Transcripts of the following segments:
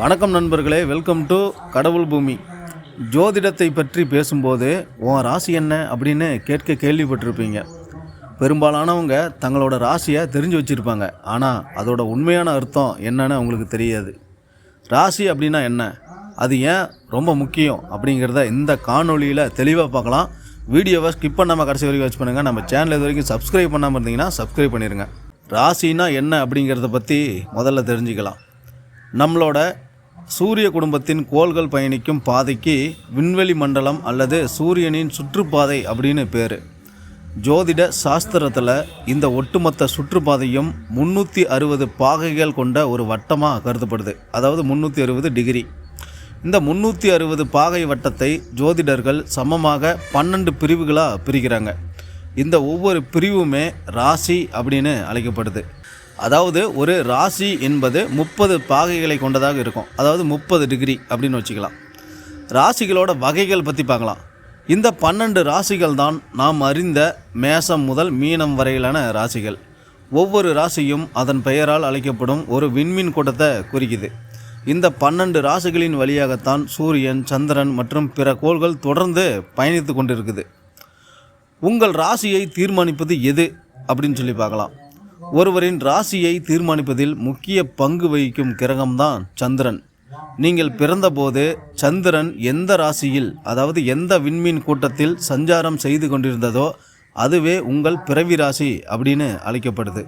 வணக்கம் நண்பர்களே, welcome to கடவுள் பூமி. ஜோதிடத்தை பற்றி பேசும்போது உன் ராசி என்ன அப்படின்னு கேள்விப்பட்டிருப்பீங்க. பெரும்பாலானவங்க தங்களோட ராசியை தெரிஞ்சு வச்சுருப்பாங்க. ஆனால் அதோட உண்மையான அர்த்தம் என்னன்னு அவங்களுக்கு தெரியாது. ராசி அப்படின்னா என்ன, அது ஏன் ரொம்ப முக்கியம் அப்படிங்கிறத இந்த காணொலியில் தெளிவாக பார்க்கலாம். வீடியோவை ஸ்கிப் பண்ணாமல் கடைசி வரைக்கும் வாட்ச் பண்ணுங்கள். நம்ம சேனல் இது வரைக்கும் சப்ஸ்கிரைப் பண்ணாமல் இருந்தீங்கன்னா சப்ஸ்கிரைப் பண்ணிடுங்க. ராசினா என்ன அப்படிங்கிறத பற்றி முதல்ல தெரிஞ்சுக்கலாம். நம்மளோட சூரிய குடும்பத்தின் கோள்கள் பயணிக்கும் பாதைக்கு விண்வெளி மண்டலம் அல்லது சூரியனின் சுற்றுப்பாதை அப்படின்னு பேர். ஜோதிட சாஸ்திரத்தில் இந்த ஒட்டுமொத்த சுற்றுப்பாதையும் 360 பாகைகள் கொண்ட ஒரு வட்டமாக கருதப்படுது. அதாவது 360 டிகிரி. இந்த 360 பாகை வட்டத்தை ஜோதிடர்கள் சமமாக 12 பிரிவுகளாக பிரிக்கிறாங்க. இந்த ஒவ்வொரு பிரிவுமே ராசி அப்படின்னு அழைக்கப்படுது. அதாவது ஒரு ராசி என்பது 30 பாகைகளை கொண்டதாக இருக்கும். அதாவது 30 டிகிரி அப்படின்னு வச்சுக்கலாம். ராசிகளோட வகைகள் பற்றி பார்க்கலாம். இந்த 12 ராசிகள் தான் நாம் அறிந்த மேசம் முதல் மீனம் வரையிலான ராசிகள். ஒவ்வொரு ராசியும் அதன் பெயரால் அழைக்கப்படும் ஒரு விண்மீன் கூட்டத்தை குறிக்குது. இந்த 12 ராசிகளின் வழியாகத்தான் சூரியன், சந்திரன் மற்றும் பிற கோள்கள் தொடர்ந்து பயணித்து கொண்டிருக்குது. உங்கள் ராசியை தீர்மானிப்பது எது அப்படின்னு சொல்லி பார்க்கலாம். ஒருவரின் ராசியை தீர்மானிப்பதில் முக்கிய பங்கு வகிக்கும் கிரகம்தான் சந்திரன். நீங்கள் பிறந்தபோது சந்திரன் எந்த ராசியில், அதாவது எந்த விண்மீன் கூட்டத்தில் சஞ்சாரம் செய்து கொண்டிருந்ததோ அதுவே உங்கள் பிறவி ராசி அப்படின்னு அழைக்கப்படுது.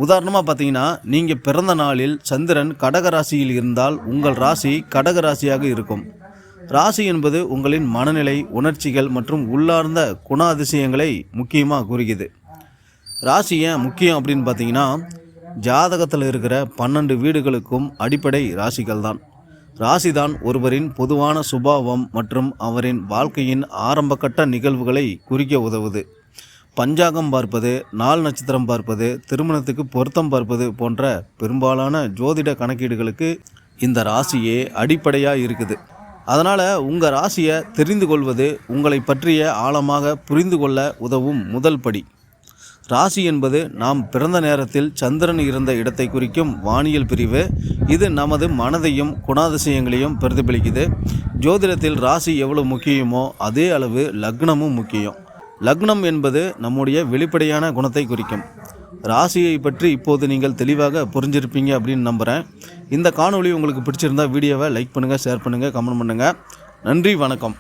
உதாரணமாக பார்த்தீங்கன்னா, நீங்கள் பிறந்த நாளில் சந்திரன் கடக ராசியில் இருந்தால் உங்கள் ராசி கடக ராசியாக இருக்கும். ராசி என்பது உங்களின் மனநிலை, உணர்ச்சிகள் மற்றும் உள்ளார்ந்த குணாதிசயங்களை முக்கியமாக குறிக்குது. ராசி ஏன் முக்கியம் அப்படின்னு பார்த்தீங்கன்னா, ஜாதகத்தில் இருக்கிற 12 வீடுகளுக்கும் அடிப்படை ராசிகள் தான். ராசி தான் ஒருவரின் பொதுவான சுபாவம் மற்றும் அவரின் வாழ்க்கையின் ஆரம்பகட்ட நிகழ்வுகளை குறிக்க உதவுது. பஞ்சாங்கம் பார்ப்பது, நாள் நட்சத்திரம் பார்ப்பது, திருமணத்துக்கு பொருத்தம் பார்ப்பது போன்ற பெரும்பாலான ஜோதிட கணக்கீடுகளுக்கு இந்த ராசியே அடிப்படையாக இருக்குது. அதனால் உங்கள் ராசியை தெரிந்து கொள்வது உங்களை பற்றிய ஆழமாக புரிந்து கொள்ள உதவும் முதல் படி. ராசி என்பது நாம் பிறந்த நேரத்தில் சந்திரன் இருந்த இடத்தை குறிக்கும் வானியல் பிரிவு. இது நமது மனதையும் குணாதிசயங்களையும் பிரதிபலிக்குது. ஜோதிடத்தில் ராசி எவ்வளவு முக்கியமோ அதே அளவு லக்னமும் முக்கியம். லக்னம் என்பது நம்முடைய வெளிப்படையான குணத்தை குறிக்கும். ராசியை பற்றி இப்போது நீங்கள் தெளிவாக புரிஞ்சிருப்பீங்க அப்படின்னு நம்புகிறேன். இந்த காணொளி உங்களுக்கு பிடிச்சிருந்தால் வீடியோவை லைக் பண்ணுங்கள், ஷேர் பண்ணுங்கள், கமெண்ட் பண்ணுங்கள். நன்றி, வணக்கம்.